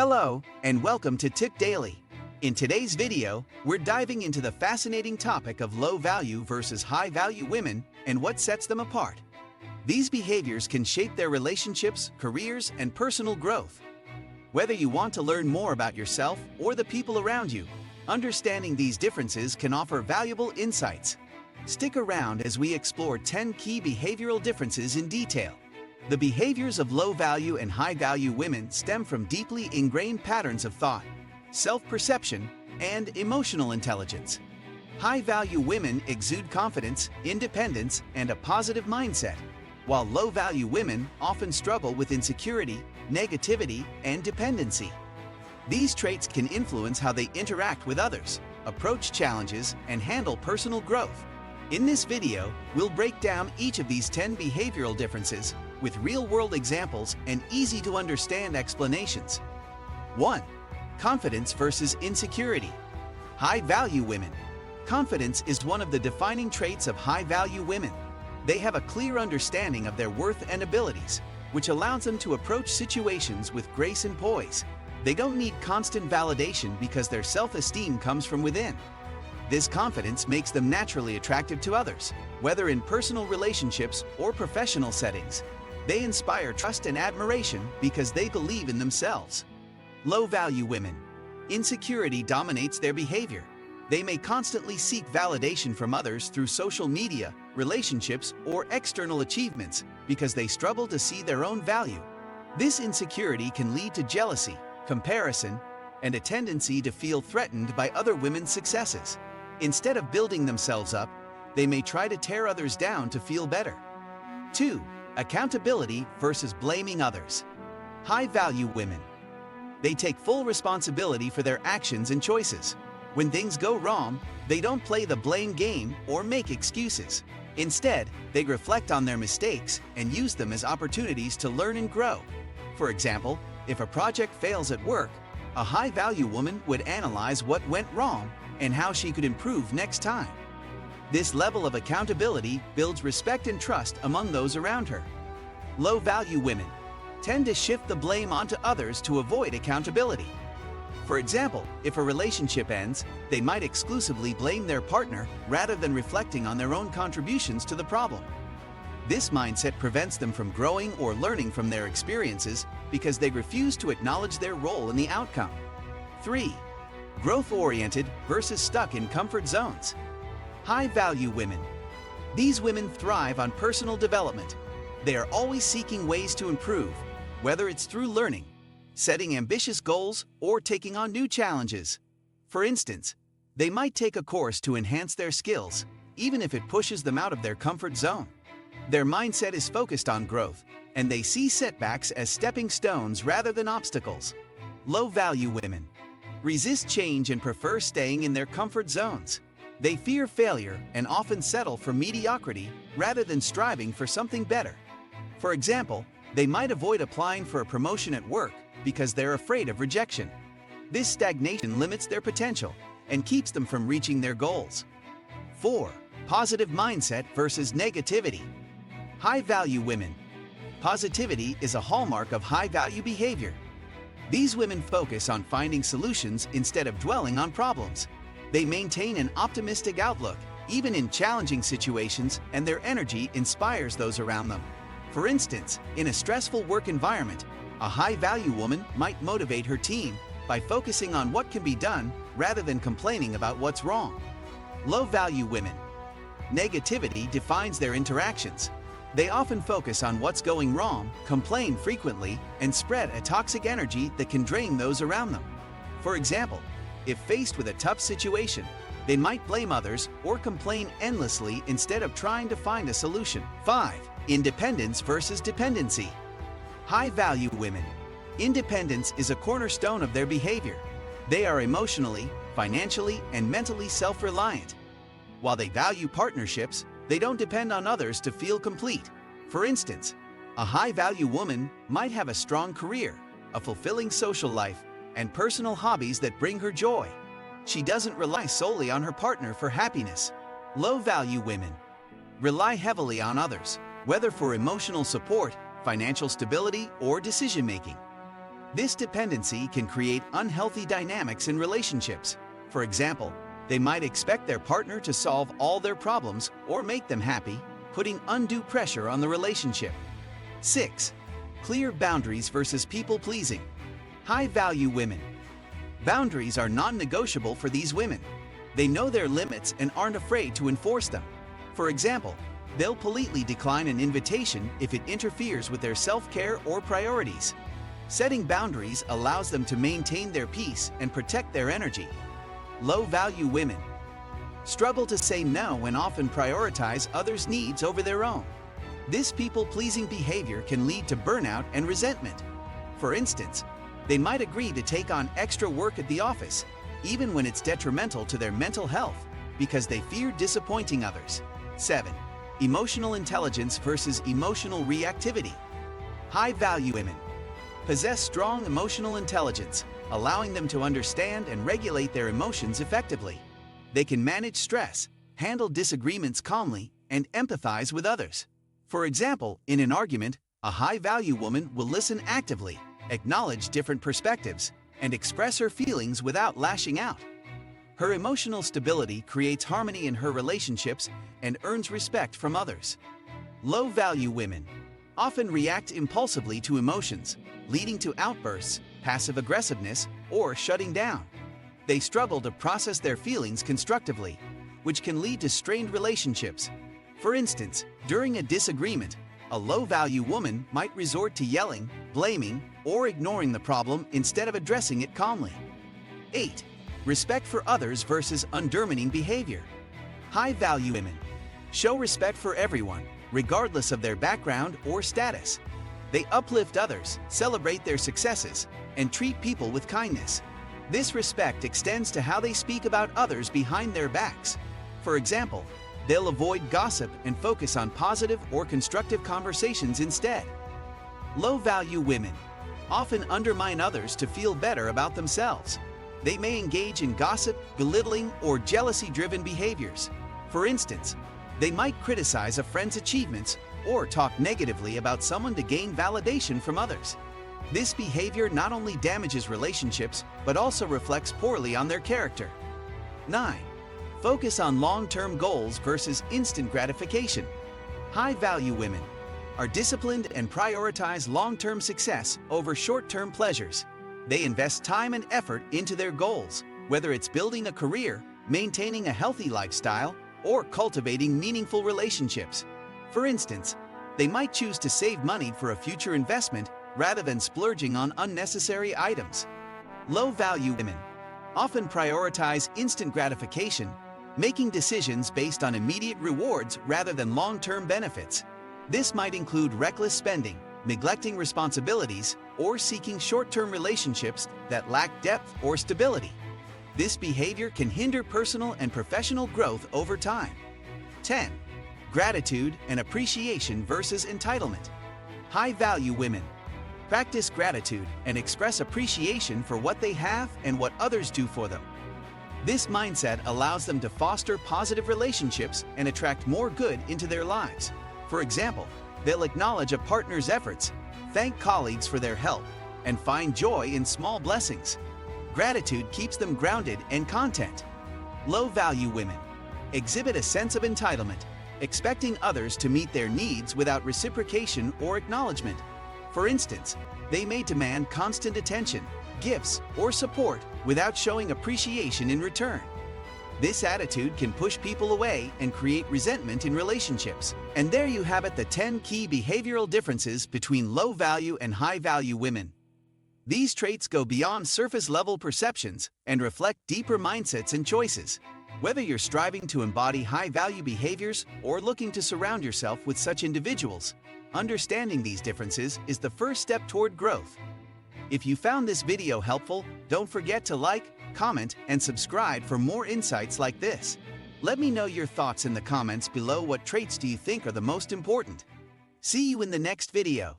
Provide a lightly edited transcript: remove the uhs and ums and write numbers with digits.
Hello, and welcome to Tip Daily. In today's video, we're diving into the fascinating topic of low-value versus high-value women and what sets them apart. These behaviors can shape their relationships, careers, and personal growth. Whether you want to learn more about yourself or the people around you, understanding these differences can offer valuable insights. Stick around as we explore 10 key behavioral differences in detail. The behaviors of low-value and high-value women stem from deeply ingrained patterns of thought, self-perception, and emotional intelligence. High-value women exude confidence, independence, and a positive mindset, while low-value women often struggle with insecurity, negativity, and dependency. These traits can influence how they interact with others, approach challenges, and handle personal growth. In this video, we'll break down each of these 10 behavioral differences with real-world examples and easy-to-understand explanations. 1. Confidence versus insecurity. High-value women. Confidence is one of the defining traits of high-value women. They have a clear understanding of their worth and abilities, which allows them to approach situations with grace and poise. They don't need constant validation because their self-esteem comes from within. This confidence makes them naturally attractive to others, whether in personal relationships or professional settings. They inspire trust and admiration because they believe in themselves. Low-value women. Insecurity dominates their behavior. They may constantly seek validation from others through social media, relationships, or external achievements because they struggle to see their own value. This insecurity can lead to jealousy, comparison, and a tendency to feel threatened by other women's successes. Instead of building themselves up, they may try to tear others down to feel better. 2. Accountability versus blaming others. High-value women. They take full responsibility for their actions and choices. When things go wrong, they don't play the blame game or make excuses. Instead, they reflect on their mistakes and use them as opportunities to learn and grow. For example, if a project fails at work, a high-value woman would analyze what went wrong and how she could improve next time. This level of accountability builds respect and trust among those around her. Low-value women tend to shift the blame onto others to avoid accountability. For example, if a relationship ends, they might exclusively blame their partner rather than reflecting on their own contributions to the problem. This mindset prevents them from growing or learning from their experiences because they refuse to acknowledge their role in the outcome. 3. Growth-oriented versus stuck in comfort zones. High-value women. These women thrive on personal development. They are always seeking ways to improve, whether it's through learning, setting ambitious goals, or taking on new challenges. For instance, they might take a course to enhance their skills, even if it pushes them out of their comfort zone. Their mindset is focused on growth, and they see setbacks as stepping stones rather than obstacles. Low-value women resist change and prefer staying in their comfort zones. They fear failure and often settle for mediocrity rather than striving for something better. For example, they might avoid applying for a promotion at work because they're afraid of rejection. This stagnation limits their potential and keeps them from reaching their goals. 4. Positive mindset versus negativity. High-value women. Positivity is a hallmark of high-value behavior. These women focus on finding solutions instead of dwelling on problems. They maintain an optimistic outlook, even in challenging situations, and their energy inspires those around them. For instance, in a stressful work environment, a high-value woman might motivate her team by focusing on what can be done rather than complaining about what's wrong. Low-value women. Negativity defines their interactions. They often focus on what's going wrong, complain frequently, and spread a toxic energy that can drain those around them. For example, if faced with a tough situation, they might blame others or complain endlessly instead of trying to find a solution. 5. Independence versus dependency. High-value women. Independence is a cornerstone of their behavior. They are emotionally, financially, and mentally self-reliant. While they value partnerships, they don't depend on others to feel complete. For instance, a high-value woman might have a strong career, a fulfilling social life, and personal hobbies that bring her joy. She doesn't rely solely on her partner for happiness. Low-value women rely heavily on others, whether for emotional support, financial stability, or decision-making. This dependency can create unhealthy dynamics in relationships. For example, they might expect their partner to solve all their problems or make them happy, putting undue pressure on the relationship. 6. Clear boundaries versus people-pleasing. High-value women. Boundaries are non-negotiable for these women. They know their limits and aren't afraid to enforce them. For example, they'll politely decline an invitation if it interferes with their self-care or priorities. Setting boundaries allows them to maintain their peace and protect their energy. Low-value women struggle to say no and often prioritize others' needs over their own. This people-pleasing behavior can lead to burnout and resentment. For instance, they might agree to take on extra work at the office, even when it's detrimental to their mental health, because they fear disappointing others. 7. Emotional intelligence versus emotional reactivity. High-value women possess strong emotional intelligence, allowing them to understand and regulate their emotions effectively. They can manage stress, handle disagreements calmly, and empathize with others. For example, in an argument, a high-value woman will listen actively, acknowledge different perspectives, and express her feelings without lashing out. Her emotional stability creates harmony in her relationships and earns respect from others. Low-value women often react impulsively to emotions, leading to outbursts, passive aggressiveness, or shutting down. They struggle to process their feelings constructively, which can lead to strained relationships. For instance, during a disagreement, a low-value woman might resort to yelling, blaming, or ignoring the problem instead of addressing it calmly. 8. Respect for others versus undermining behavior. High-value women show respect for everyone, regardless of their background or status. They uplift others, celebrate their successes, and treat people with kindness. This respect extends to how they speak about others behind their backs. For example, they'll avoid gossip and focus on positive or constructive conversations instead. Low-value women often undermine others to feel better about themselves. They may engage in gossip, belittling, or jealousy-driven behaviors. For instance, they might criticize a friend's achievements or talk negatively about someone to gain validation from others. This behavior not only damages relationships, but also reflects poorly on their character. 9. Focus on long-term goals versus instant gratification. High-value women are disciplined and prioritize long-term success over short-term pleasures. They invest time and effort into their goals, whether it's building a career, maintaining a healthy lifestyle, or cultivating meaningful relationships. For instance, they might choose to save money for a future investment rather than splurging on unnecessary items. Low-value women often prioritize instant gratification, making decisions based on immediate rewards rather than long-term benefits. This might include reckless spending, neglecting responsibilities, or seeking short-term relationships that lack depth or stability. This behavior can hinder personal and professional growth over time. 10. Gratitude and appreciation versus entitlement. High-value women practice gratitude and express appreciation for what they have and what others do for them. This mindset allows them to foster positive relationships and attract more good into their lives. For example, they'll acknowledge a partner's efforts, thank colleagues for their help, and find joy in small blessings. Gratitude keeps them grounded and content. Low-value women exhibit a sense of entitlement, expecting others to meet their needs without reciprocation or acknowledgement. For instance, they may demand constant attention, gifts, or support without showing appreciation in return. This attitude can push people away and create resentment in relationships. And there you have it, the 10 key behavioral differences between low-value and high-value women. These traits go beyond surface-level perceptions and reflect deeper mindsets and choices. Whether you're striving to embody high-value behaviors or looking to surround yourself with such individuals, understanding these differences is the first step toward growth. If you found this video helpful, don't forget to like, comment, and subscribe for more insights like this. Let me know your thoughts in the comments below. What traits do you think are the most important? See you in the next video.